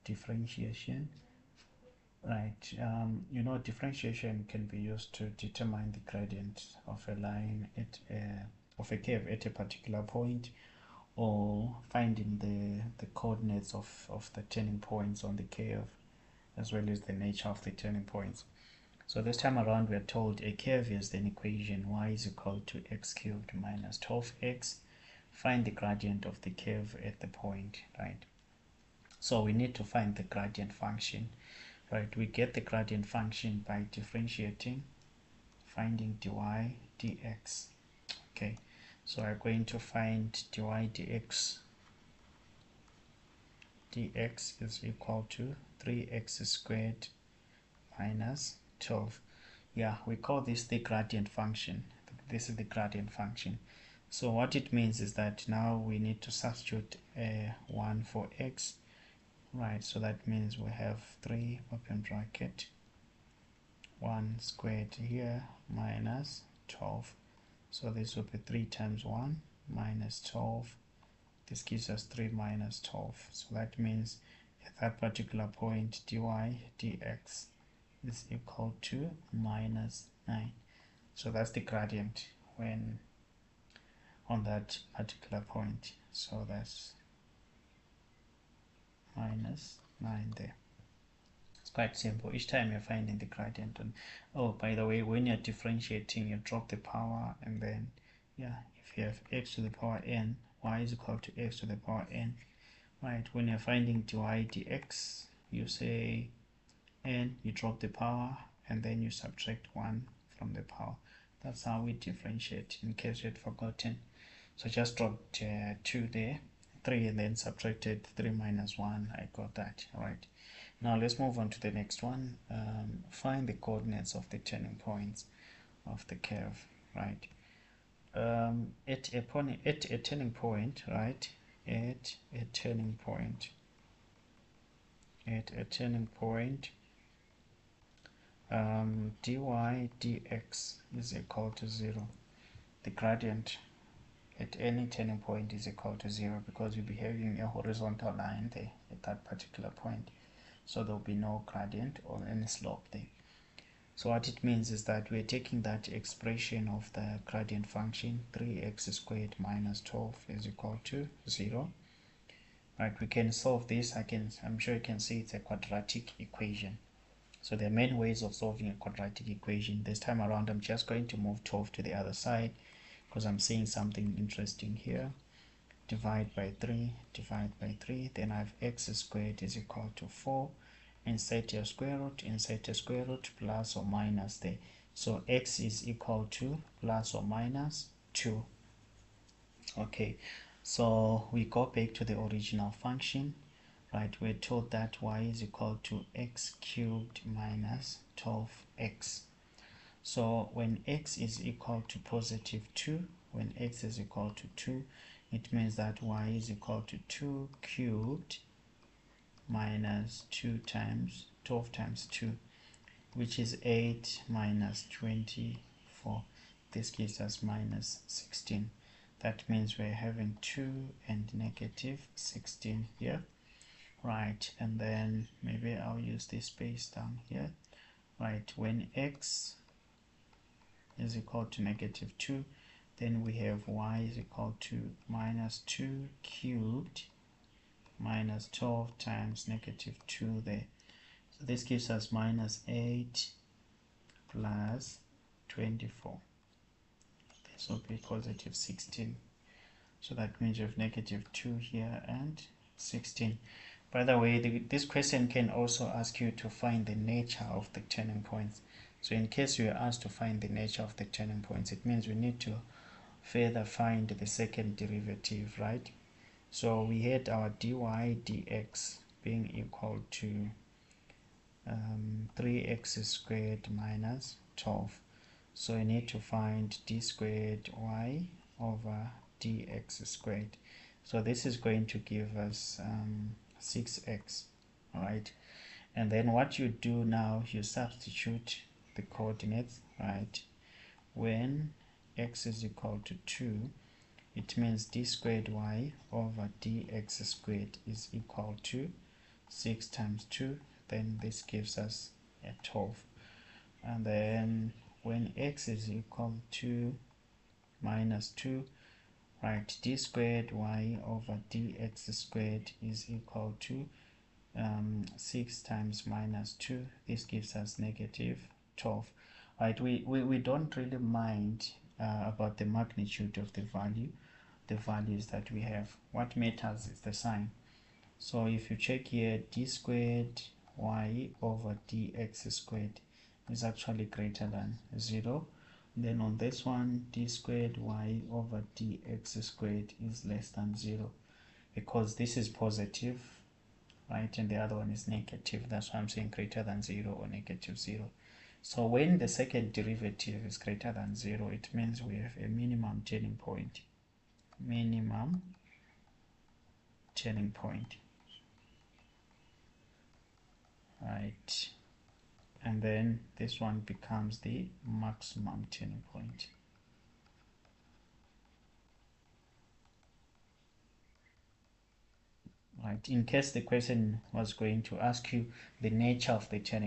differentiation, right? Differentiation can be used to determine the gradient of a line of a curve at a particular point, or finding the coordinates of the turning points on the curve, as well as the nature of the turning points. So this time around we are told a curve is an equation y is equal to x cubed minus 12x. Find the gradient of the curve at the point, right? So we need to find the gradient function, right? We get the gradient function by differentiating, finding dy dx. Okay, so I'm going to find dy dx. Dx is equal to 3x squared minus 12. Yeah, we call this the gradient function. This is the gradient function. So what it means is that now we need to substitute 1 for x, right? So that means we have 3 open bracket 1 squared here minus 12. So this will be 3 times 1 minus 12. This gives us 3 minus 12. So that means at that particular point dy dx is equal to minus 9. So that's the gradient when on that particular point. So that's minus 9 there. It's quite simple. Each time you're finding the gradient. And oh, by the way, when you're differentiating, you drop the power, and then yeah, if you have x to the power n, y is equal to x to the power n, right? When you're finding dy dx, you say n, you drop the power, and then you subtract 1 from the power. That's how we differentiate, in case you had forgotten. So just dropped 2 there, 3, and then subtracted 3 minus 1. I got that. All right, now let's move on to the next one. Find the coordinates of the turning points of the curve, right? At a turning point, right? At a turning point, dy dx is equal to 0. The gradient at any turning point is equal to 0, because we'll be having a horizontal line there at that particular point, so there'll be no gradient or any slope there. So what it means is that we're taking that expression of the gradient function 3x squared minus 12 is equal to 0, right? We can solve this. I'm sure you can see it's a quadratic equation. So there are many ways of solving a quadratic equation. This time around I'm just going to move 12 to the other side, because I'm seeing something interesting here. Divide by 3, then I have x squared is equal to 4. Insert your square root, plus or minus there. So x is equal to plus or minus 2. Okay, so we go back to the original function, right? We're told that y is equal to x cubed minus 12x. So when x is equal to positive 2, when x is equal to 2, it means that y is equal to 2 cubed minus 2 times 12 times 2, which is 8 minus 24. This gives us minus 16. That means we're having 2 and negative 16 here, right? And then maybe I'll use this space down here, right? When x is equal to negative 2, then we have y is equal to minus 2 cubed minus 12 times negative 2 there. So this gives us minus 8 plus 24. This will be positive 16. So that means you have negative 2 here and 16. By the way, this question can also ask you to find the nature of the turning points. So in case you are asked to find the nature of the turning points, it means we need to further find the second derivative, right? So we had our dy dx being equal to 3x squared minus 12. So I need to find d squared y over dx squared. So this is going to give us 6x, all right? And then what you do now, you substitute the coordinates, right? When x is equal to 2, it means d squared y over dx squared is equal to 6 times 2, then this gives us a 12. And then when x is equal to minus 2, right, d squared y over dx squared is equal to 6 times minus 2. This gives us negative 12. Right, we don't really mind about the magnitude of the values that we have. What matters is the sign. So if you check here, d squared y over dx squared is actually greater than 0. Then on this one, d squared y over dx squared is less than 0, because this is positive, right, and the other one is negative. That's why I'm saying greater than 0 or negative 0. So when the second derivative is greater than 0, it means we have a minimum turning point. Minimum turning point. Right, and then this one becomes the maximum turning point. Right, in case the question was going to ask you the nature of the turning